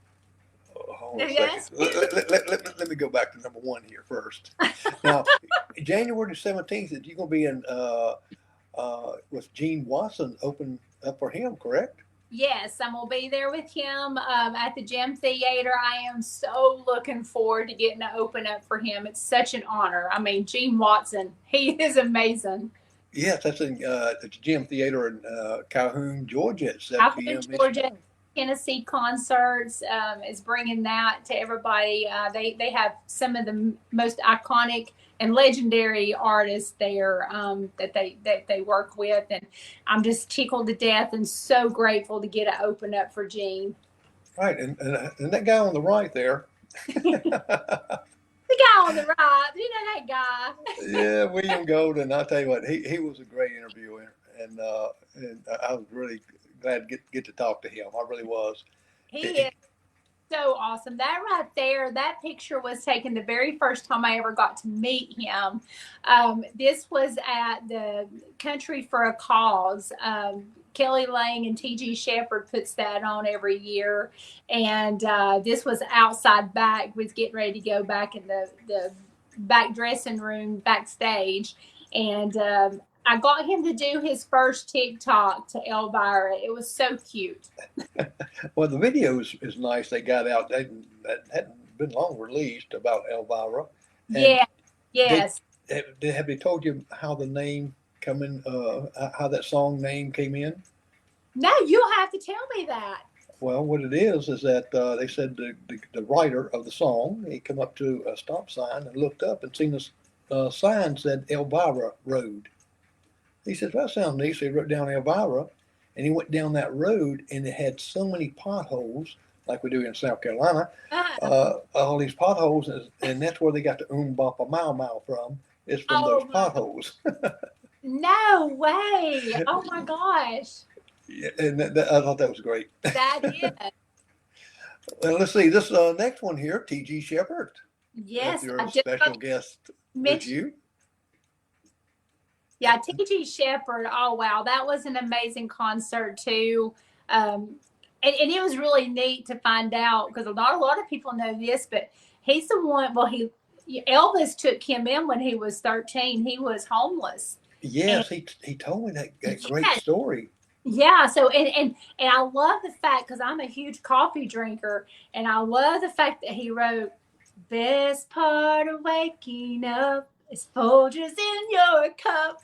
hold on a second. Let me go back to number one here first. Now, January the 17th, you're going to be in with Gene Watson, open up for him, correct? Yes, I'm gonna be there with him at the Gym Theater. I am so looking forward to getting to open up for him. It's such an honor. I mean, Gene Watson, he is amazing. Yes, that's in the Gym Theater in Calhoun, Georgia at 7 p.m. Calhoun, Georgia, Tennessee Concerts is bringing that to everybody. They have some of the most iconic and legendary artists there that they work with, and I'm just tickled to death and so grateful to get to open up for Gene. Right, and that guy on the right there. The guy on the right, you know that guy. Yeah, William Golden. I'll tell you what, he was a great interviewer, and I was really glad to get to talk to him. I really was. He is so awesome. That right there, that picture was taken the very first time I ever got to meet him. This was at the Country for a Cause. Kelly Lang and T.G. Shepherd puts that on every year. And this was outside back. Was getting ready to go back in the back dressing room backstage. And I got him to do his first TikTok to Elvira. It was so cute. Well, the video is nice. They got out. That hadn't been long released about Elvira. And Yeah. Yes. have they told you how the name come in? How that song name came in? No, you'll have to tell me that. Well, what it is that they said the writer of the song, he come up to a stop sign and looked up and seen this sign said Elvira Road. He said, "Well, that sounds neat." So he wrote down Elvira, and he went down that road, and it had so many potholes, like we do in South Carolina, all these potholes, and that's where they got the Bapa Mau from. It's from those potholes. No way. Oh my gosh. Yeah, and I thought that was great. That is. Well, let's see this next one here, T.G. Shepherd. Yes. Your special guest with you. Yeah, T.G. Shepherd. Oh, wow. That was an amazing concert, too. And it was really neat to find out, because not a lot of people know this, but he's the one, Elvis took him in when he was 13. He was homeless. Yes, he told me that great story. Yeah, so and I love the fact, because I'm a huge coffee drinker, and I love the fact that he wrote, "Best part of waking up is Folgers in your cup."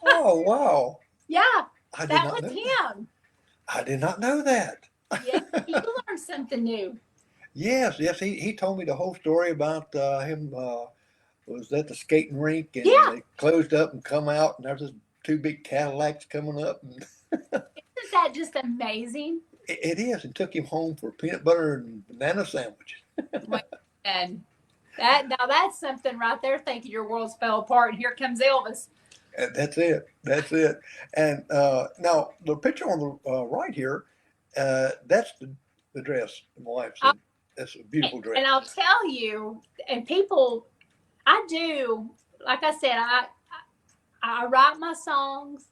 Oh, wow. Yeah, I that was him. I did not know that. Yeah, you learned something new. Yes, he told me the whole story about him was at the skating rink, and they closed up and come out, and there's this two big Cadillacs coming up. And isn't that just amazing? It is. And took him home for peanut butter and banana sandwich. And that's something right there. Thinking your worlds fell apart, and here comes Elvis. That's it. And now the picture on the right here That's the dress. My wife said that's a beautiful dress. And I'll tell you, and people, I do, like I said, I write my songs.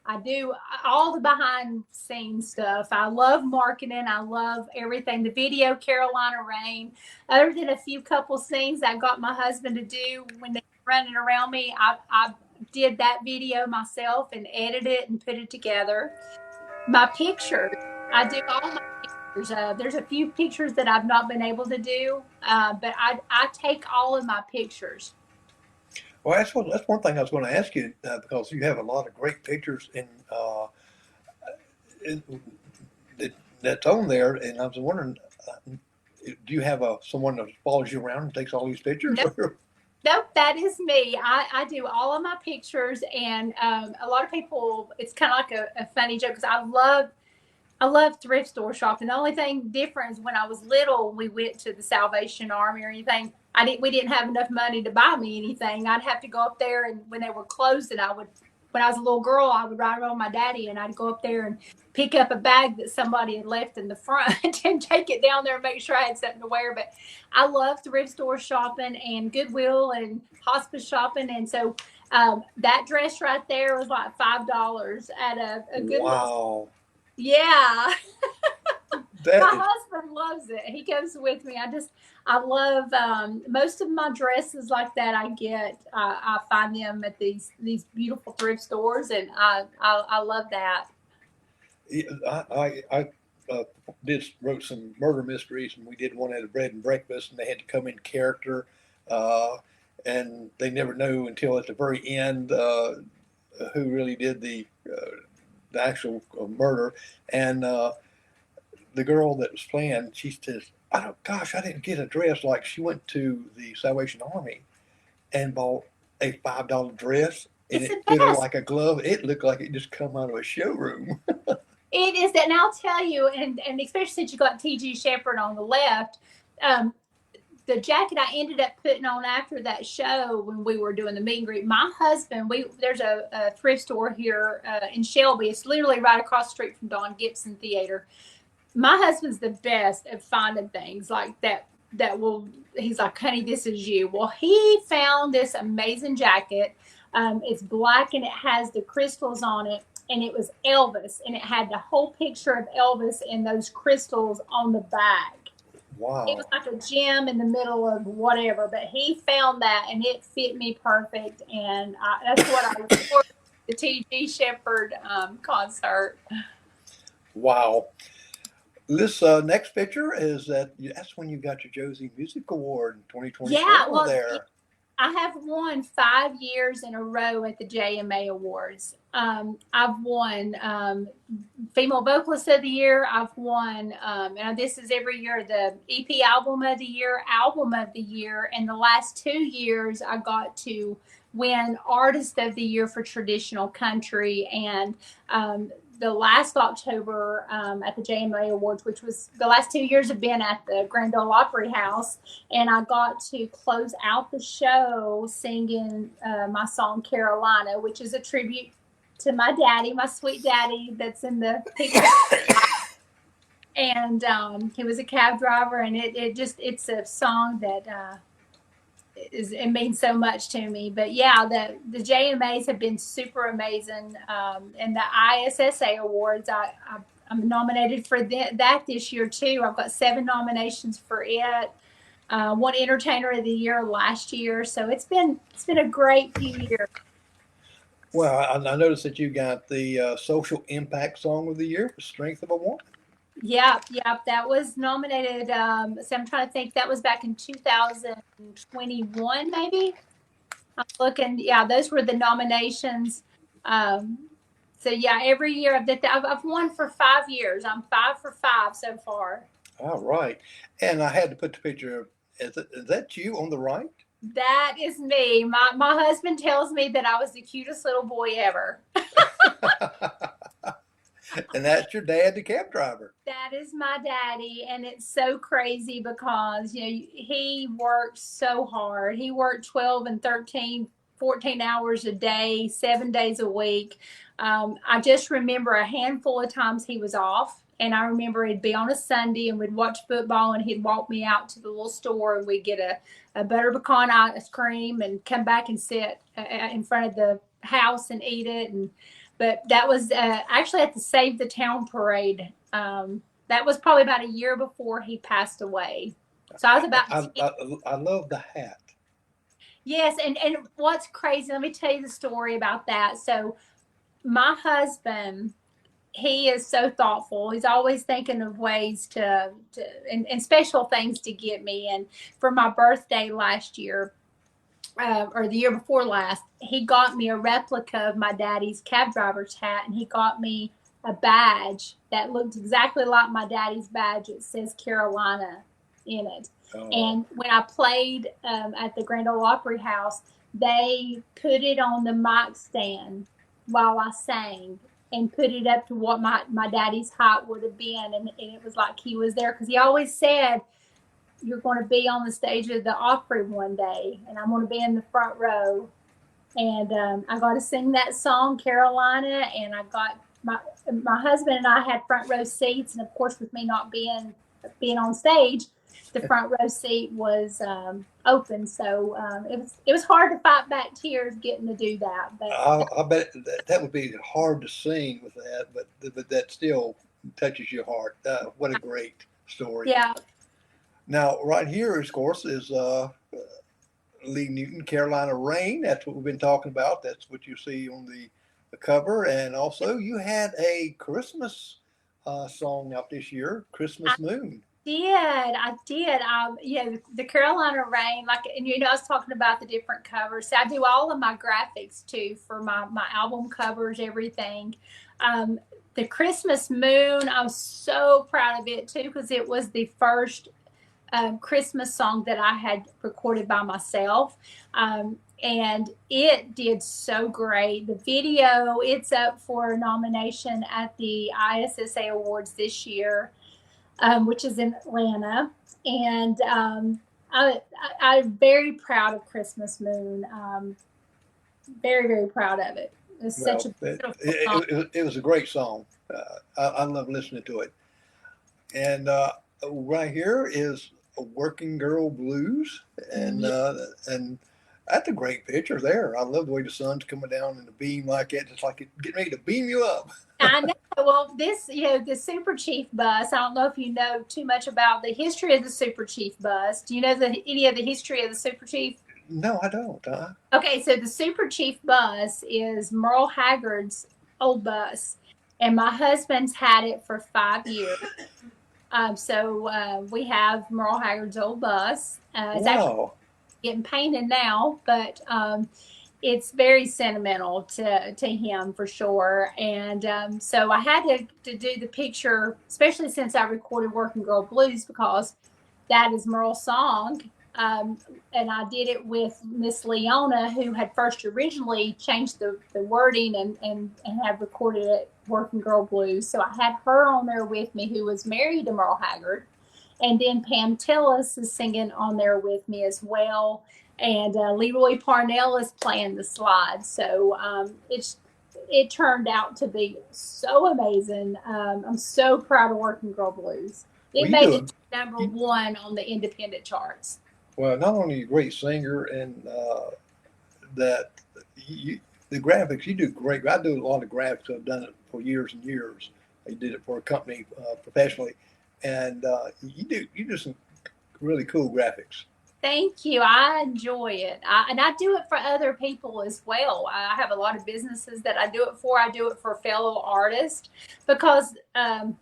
I do all the behind scenes stuff. I love marketing. I love everything. The video, Carolina Rain. Other than a few couple scenes I got my husband to do when they were running around me, I did that video myself and edited it and put it together. My pictures, I do all my pictures. There's a few pictures that I've not been able to do, but I take all of my pictures. Well, that's one thing I was going to ask you because you have a lot of great pictures that's on there, and I was wondering, do you have someone that follows you around and takes all these pictures? Nope, that is me. I do all of my pictures, and a lot of people, it's kind of like a funny joke because I love thrift store shopping. The only thing different is when I was little, we went to the Salvation Army or anything. We didn't have enough money to buy me anything. I'd have to go up there, and when they were closing, when I was a little girl, I would ride around with my daddy, and I'd go up there and pick up a bag that somebody had left in the front and take it down there and make sure I had something to wear. But I love thrift store shopping and Goodwill and hospice shopping. And so that dress right there was like $5 at a Goodwill. Wow. Yeah. My husband loves it. He goes with me. I love most of my dresses like that I get. I find them at these beautiful thrift stores, and I love that. I wrote some murder mysteries, and we did one at a bread and breakfast, and they had to come in character, and they never know until at the very end who really did the actual murder. And the girl that was playing, she says, I didn't get a dress. Like, she went to the Salvation Army and bought a $5 dress, and it fit her like a glove. It looked like it just come out of a showroom. It is that, and I'll tell you, and especially since you got T.G. Shepherd on the left, the jacket I ended up putting on after that show when we were doing the meet and greet, my husband, there's a thrift store here in Shelby. It's literally right across the street from Don Gibson Theater. My husband's the best at finding things like that he's like, honey, this is you. Well, he found this amazing jacket. It's black and it has the crystals on it, and it was Elvis, and it had the whole picture of Elvis and those crystals on the back. Wow. It was like a gem in the middle of whatever, but he found that, and it fit me perfect, and that's what I look for, the T.G. Shepherd concert. Wow. This next picture that's when you got your Josie Music Award in 2024. Yeah, well, there. I have won 5 years in a row at the JMA Awards. I've won Female Vocalist of the Year. I've won, and this is every year, the EP Album of the Year, Album of the Year. And the last 2 years, I got to win Artist of the Year for Traditional Country. And the last October at the JMA Awards, which was the last 2 years have been at the Grand Ole Opry House, and I got to close out the show singing my song Carolina, which is a tribute to my daddy, my sweet daddy that's in the picture. And he was a cab driver, and it's a song that it means so much to me. But yeah, the JMAs have been super amazing, and the ISSA Awards, I'm nominated for that this year too. I've got 7 nominations for it. Won Entertainer of the Year last year, so it's been a great few years. Well, I noticed that you got the Social Impact Song of the Year, Strength of a Woman. Yeah, that was nominated. So I'm trying to think. That was back in 2021, maybe. I'm looking. Yeah, those were the nominations. So yeah, every year I've won for 5 years. I'm 5 for 5 so far. All right, and I had to put the picture. Is that you on the right? That is me. My husband tells me that I was the cutest little boy ever. And that's your dad, the cab driver. That is my daddy, and it's so crazy because he works so hard. He worked 12 and 13, 14 hours a day, 7 days a week. I just remember a handful of times he was off, And I remember it'd be on a Sunday and we'd watch football and he'd walk me out to the little store and we'd get a butter pecan ice cream and come back and sit in front of the house and eat it. But that was actually at the Save the Town parade. That was probably about a year before he passed away. So I was about I love the hat. Yes, and what's crazy, let me tell you the story about that. So my husband, he is so thoughtful. He's always thinking of ways and special things to get me. And for my birthday last year, or the year before last, he got me a replica of my daddy's cab driver's hat, and he got me a badge that looked exactly like my daddy's badge. It says Carolina in it. Oh. And when I played at the Grand Ole Opry House, they put it on the mic stand while I sang and put it up to what my daddy's height would have been. And it was like he was there, because he always said, you're going to be on the stage of the Opry one day, and I'm going to be in the front row. And I got to sing that song, Carolina, and I got my husband and I had front row seats. And, of course, with me not being on stage, the front row seat was open, so it was hard to fight back tears getting to do that. But I bet that would be hard to sing with that, but that still touches your heart. What a great story! Yeah. Now, right here, of course, is Lee Newton, Carolina Rain. That's what we've been talking about. That's what you see on the cover, and also you had a Christmas song out this year, Christmas Moon. I did. The Carolina Rain, and I was talking about the different covers. So I do all of my graphics too for my album covers, everything. The Christmas Moon, I was so proud of it too, because it was the first Christmas song that I had recorded by myself. And it did so great. The video, it's up for a nomination at the ISSA Awards this year. Which is in Atlanta, and I'm very proud of Christmas Moon. Very, very proud of it. It's such a beautiful song. It was a great song. I love listening to it. And right here is a Working Girl Blues, and that's a great picture there. I love the way the sun's coming down in the beam like that. It's like it's getting ready to beam you up. I know. Well, the Super Chief bus, I don't know if you know too much about the history of the Super Chief bus. Do you know any of the history of the Super Chief? No, I don't. Okay, so the Super Chief bus is Merle Haggard's old bus, and my husband's had it for 5 years. So we have Merle Haggard's old bus. It's actually getting painted now, but it's very sentimental to him for sure. And so I had to do the picture, especially since I recorded Working Girl Blues, because that is Merle's song. And I did it with Miss Leona, who had first originally changed the wording and had recorded it Working Girl Blues. So I had her on there with me, who was married to Merle Haggard. And then Pam Tillis is singing on there with me as well. And Leroy Parnell is playing the slide. So it turned out to be so amazing. I'm so proud of Working Girl Blues. It made it number one on the independent charts. Well, not only a great singer, and the graphics, you do great. I do a lot of graphics. I've done it for years and years. I did it for a company professionally. And you do some really cool graphics. Thank you. I enjoy it. And I do it for other people as well. I have a lot of businesses that I do it for. I do it for fellow artists, because a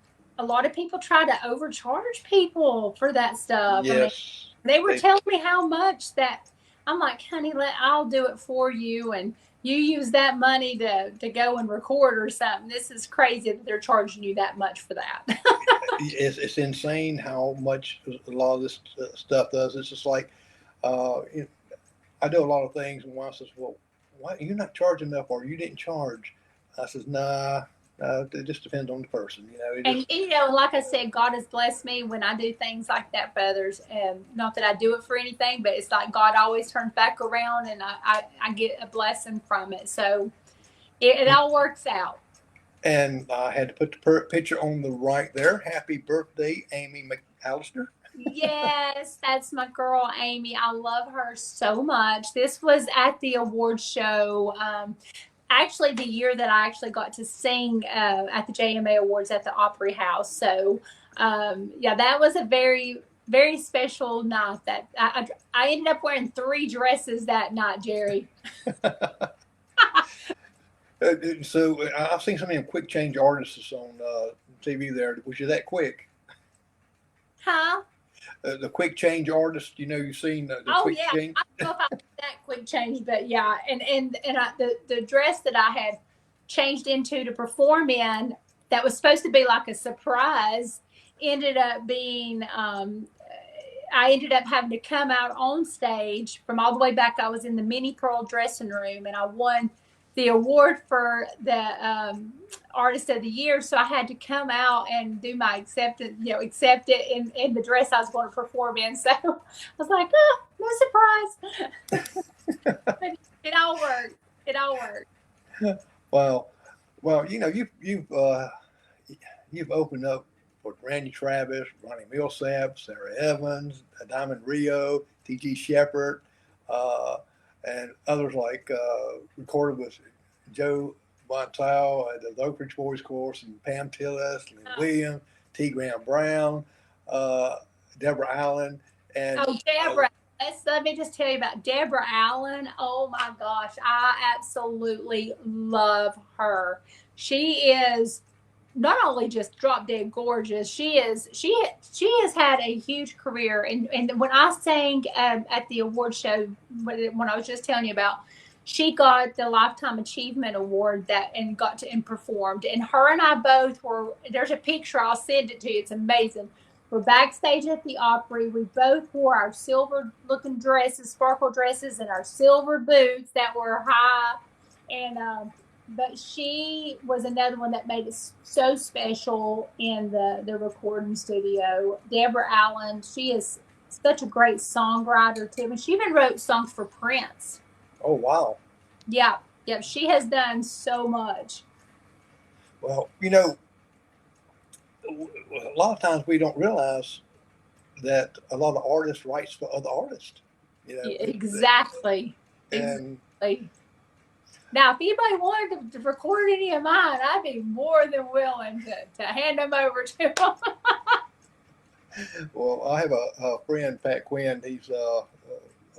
lot of people try to overcharge people for that stuff. Yes. I mean, they were telling me how much that. I'm like, honey, I'll do it for you, and you use that money to go and record or something. This is crazy that they're charging you that much for that. It's insane how much a lot of this stuff does. It's just like, I do a lot of things, and wife says, well, why you're not charging enough, or you didn't charge? I says, nah. It just depends on the person, like I said, God has blessed me when I do things like that for others. Not that I do it for anything, but it's like God always turns back around, and I get a blessing from it. So it all works out. And I had to put the picture on the right there. Happy birthday, Amy McAllister. Yes, that's my girl, Amy. I love her so much. This was at the award show. Actually, the year that I actually got to sing at the JMA Awards at the Opry House. So, yeah, that was a very, very special night. That I ended up wearing 3 dresses that night, Jerry. So I've seen some of them quick change artists on TV there. Was you that quick? Huh? The quick change artist, you've seen the Oh quick yeah, change. I don't know if I was that quick change, but yeah, and the dress that I had changed into to perform in that was supposed to be like a surprise ended up being. I ended up having to come out on stage from all the way back. I was in the mini pearl dressing room, and I won the award for the artist of the year. So I had to come out and do my acceptance, accept it in the dress I was going to perform in. So I was like, oh, no surprise. But it all worked. It all worked. Well, you've opened up for Randy Travis, Ronnie Millsap, Sarah Evans, Diamond Rio, T.G. Shepard, and others like recorded with Joe Montal, the Oak Ridge Boys, of course, and Pam Tillis, Lynn Williams, T. Graham Brown, Deborah Allen, and Deborah. Let me just tell you about Deborah Allen. Oh my gosh, I absolutely love her. She is not only just drop dead gorgeous. She has had a huge career. And when I sang at the award show, when I was just telling you about, she got the Lifetime Achievement Award and performed. And her and I both were. There's a picture. I'll send it to you. It's amazing. We're backstage at the Opry. We both wore our silver-looking dresses, sparkle dresses, and our silver boots that were high. And but she was another one that made it so special in the recording studio. Deborah Allen, she is such a great songwriter too, and she even wrote songs for Prince. Oh wow! Yeah, she has done so much. Well, a lot of times we don't realize that a lot of artists writes for other artists. Exactly. And exactly. Now, if anybody wanted to record any of mine, I'd be more than willing to hand them over to them. Well, I have a friend, Pat Quinn. He's a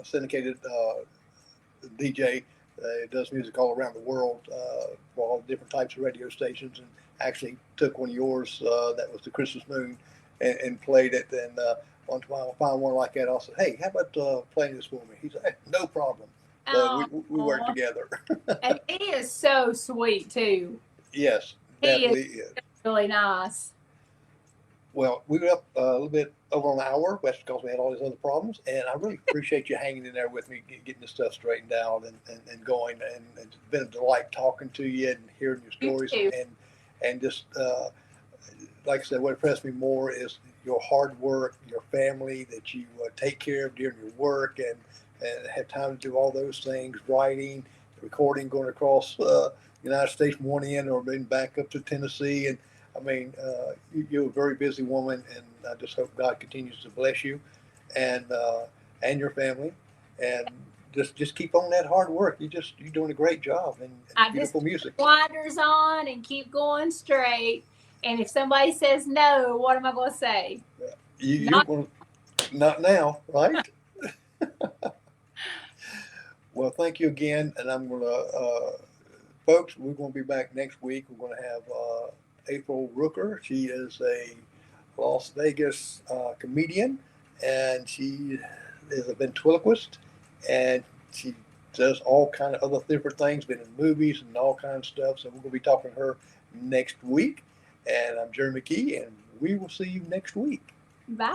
syndicated DJ. Does music all around the world for all different types of radio stations, and actually took one of yours that was the Christmas Moon and played it. And once in a while I find one like that, I'll say, hey, how about playing this for me? He said, hey, no problem. So we work together. And he is so sweet too. Yes, he is really nice. Well, we were up a little bit over an hour, because we had all these other problems, and I really appreciate you hanging in there with me, getting this stuff straightened out and going. And it's been a delight talking to you and hearing your stories. And just like I said, what impressed me more is your hard work, your family that you take care of during your work, and have time to do all those things, writing, recording, going across the United States from one end or being back up to Tennessee. And I mean, you're a very busy woman, and I just hope God continues to bless you and your family. And just keep on that hard work. You're doing a great job, and beautiful music. Blinders on and keep going straight. And if somebody says no, what am I going to say? Not now, right? Well, thank you again, and I'm going to, folks, we're going to be back next week. We're going to have April Rooker. She is a Las Vegas comedian, and she is a ventriloquist, and she does all kind of other different things, been in movies and all kinds of stuff. So we're going to be talking to her next week. And I'm Jerry McKee, and we will see you next week. Bye.